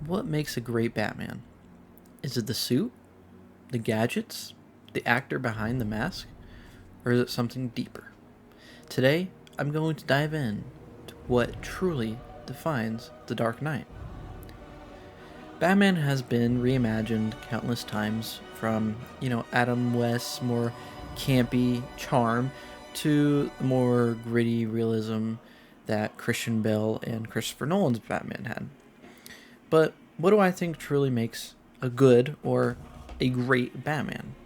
What makes a great Batman? Is it the suit, the gadgets, the actor behind the mask, or is it something deeper? Today, I'm going to dive in to what truly defines the Dark Knight. Batman has been reimagined countless times from, Adam West's more campy charm to the more gritty realism that Christian Bale and Christopher Nolan's Batman had. But what do I think truly makes a good or a great Batman?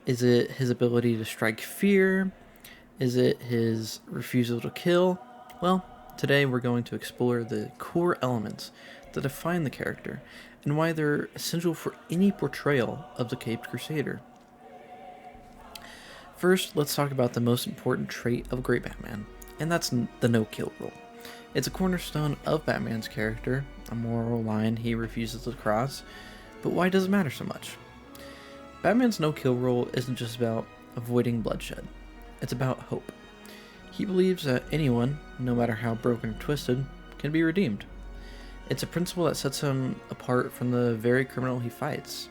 Is it his ability to strike fear? Is it his refusal to kill? Well, today we're going to explore the core elements that define the character and why they're essential for any portrayal of the Caped Crusader. First, let's talk about the most important trait of a great Batman, and that's the no-kill rule. It's a cornerstone of Batman's character, a moral line he refuses to cross, but why does it matter so much? Batman's no-kill rule isn't just about avoiding bloodshed. It's about hope. He believes that anyone, no matter how broken or twisted, can be redeemed. It's a principle that sets him apart from the very criminal he fights.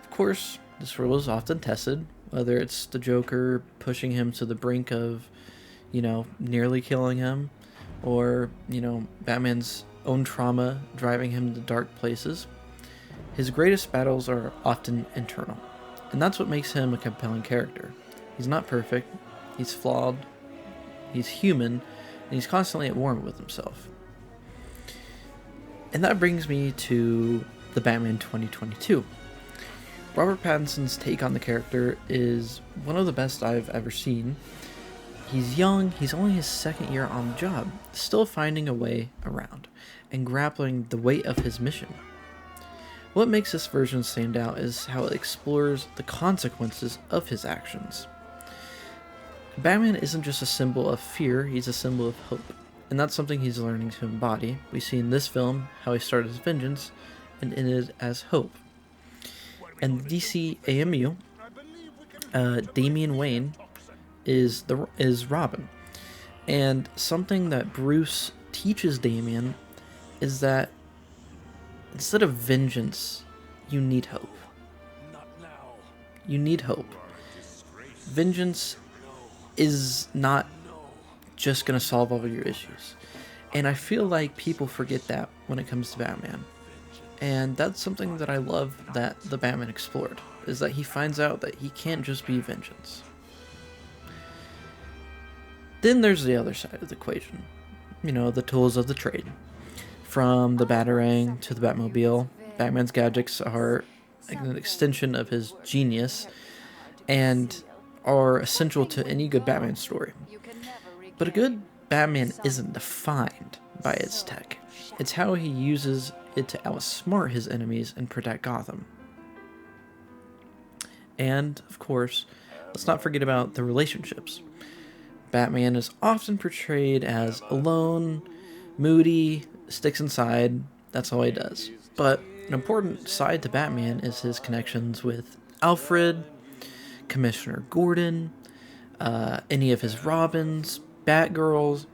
Of course, this rule is often tested, whether it's the Joker pushing him to the brink of, nearly killing him, or, Batman's own trauma driving him to dark places. His greatest battles are often internal, and that's what makes him a compelling character. He's not perfect, he's flawed, he's human, and he's constantly at war with himself. And that brings me to the Batman 2022. Robert Pattinson's take on the character is one of the best I've ever seen. He's young, he's only his second year on the job, still finding a way around, and grappling the weight of his mission. What makes this version stand out is how it explores the consequences of his actions. Batman isn't just a symbol of fear, he's a symbol of hope. And that's something he's learning to embody. We see in this film how he started as vengeance and ended as hope. And the DC AMU, Damian Wayne is Robin. And something that Bruce teaches Damian is that instead of vengeance, you need hope. You need hope. Vengeance is not just going to solve all of your issues. And I feel like people forget that when it comes to Batman. And that's something that I love that the Batman explored, is that he finds out that he can't just be vengeance. Then there's the other side of the equation. The tools of the trade. From the Batarang to the Batmobile, Batman's gadgets are an extension of his genius and are essential to any good Batman story. But a good Batman isn't defined by its tech. It's how he uses it to outsmart his enemies and protect Gotham. And, of course, let's not forget about the relationships. Batman is often portrayed as alone, moody, sticks inside, that's all he does. But an important side to Batman is his connections with Alfred, Commissioner Gordon, any of his Robins, Batgirls.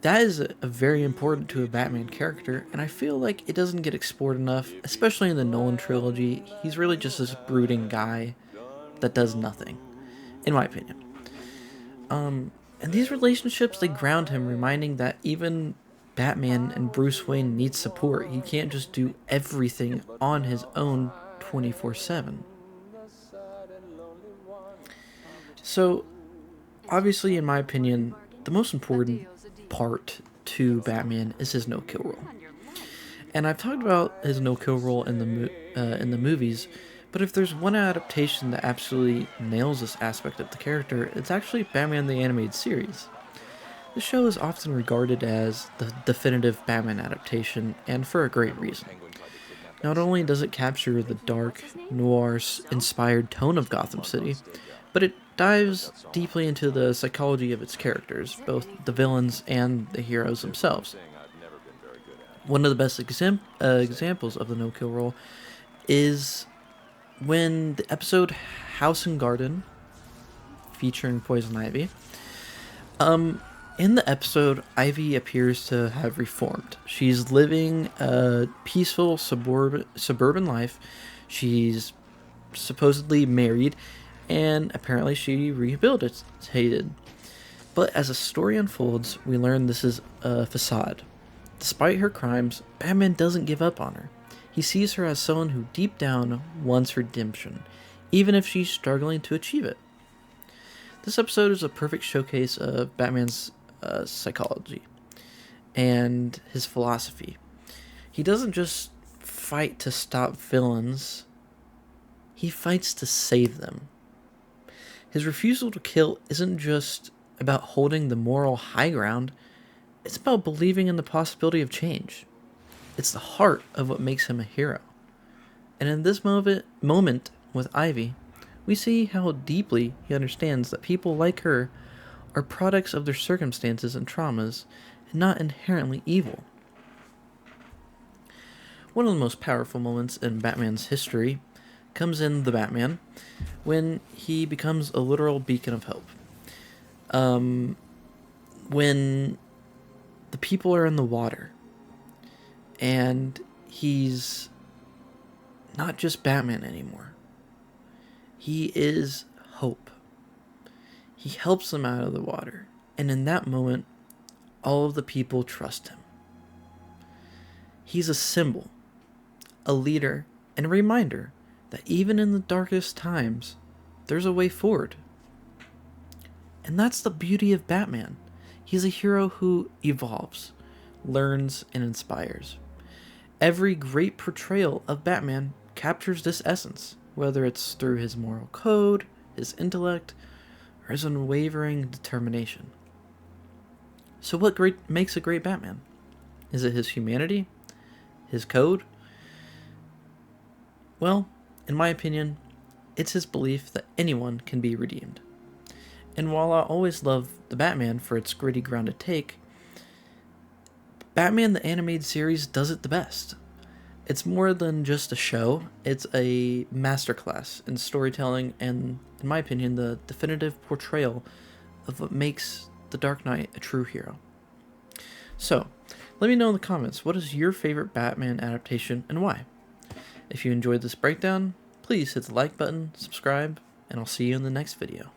That is a very important to a Batman character, and I feel like it doesn't get explored enough, especially in the Nolan trilogy. He's really just this brooding guy that does nothing, in my opinion. And these relationships, they ground him, reminding that even Batman and Bruce Wayne need support. He can't just do everything on his own 24/7. So, obviously, in my opinion, the most important part to Batman is his no-kill rule. And I've talked about his no-kill rule in the movies, but if there's one adaptation that absolutely nails this aspect of the character, it's actually Batman the Animated Series. The show is often regarded as the definitive Batman adaptation, and for a great reason. Not only does it capture the dark, noir-inspired tone of Gotham City, but it dives deeply into the psychology of its characters, both the villains and the heroes themselves. One of the best examples of the no-kill rule is when the episode House and Garden, featuring Poison Ivy, In the episode, Ivy appears to have reformed. She's living a peaceful suburban life. She's supposedly married, and apparently she rehabilitated. But as the story unfolds, we learn this is a facade. Despite her crimes, Batman doesn't give up on her. He sees her as someone who deep down wants redemption, even if she's struggling to achieve it. This episode is a perfect showcase of Batman's psychology and his philosophy. He doesn't just fight to stop villains, he fights to save them. His refusal to kill isn't just about holding the moral high ground, it's about believing in the possibility of change. It's the heart of what makes him a hero. And in this moment with Ivy, we see how deeply he understands that people like her are products of their circumstances and traumas, and not inherently evil. One of the most powerful moments in Batman's history comes in The Batman, when he becomes a literal beacon of hope. When the people are in the water, and he's not just Batman anymore. He is hope. He helps them out of the water, and in that moment, all of the people trust him. He's a symbol, a leader, and a reminder that even in the darkest times, there's a way forward. And that's the beauty of Batman. He's a hero who evolves, learns, and inspires. Every great portrayal of Batman captures this essence, whether it's through his moral code, his intellect, or his unwavering determination. So what makes a great Batman? Is it his humanity? His code? Well, in my opinion, it's his belief that anyone can be redeemed. And while I always love The Batman for its gritty, grounded take, Batman the Animated Series does it the best. It's more than just a show, it's a masterclass in storytelling and, in my opinion, the definitive portrayal of what makes the Dark Knight a true hero. So, let me know in the comments, what is your favorite Batman adaptation and why? If you enjoyed this breakdown, please hit the like button, subscribe, and I'll see you in the next video.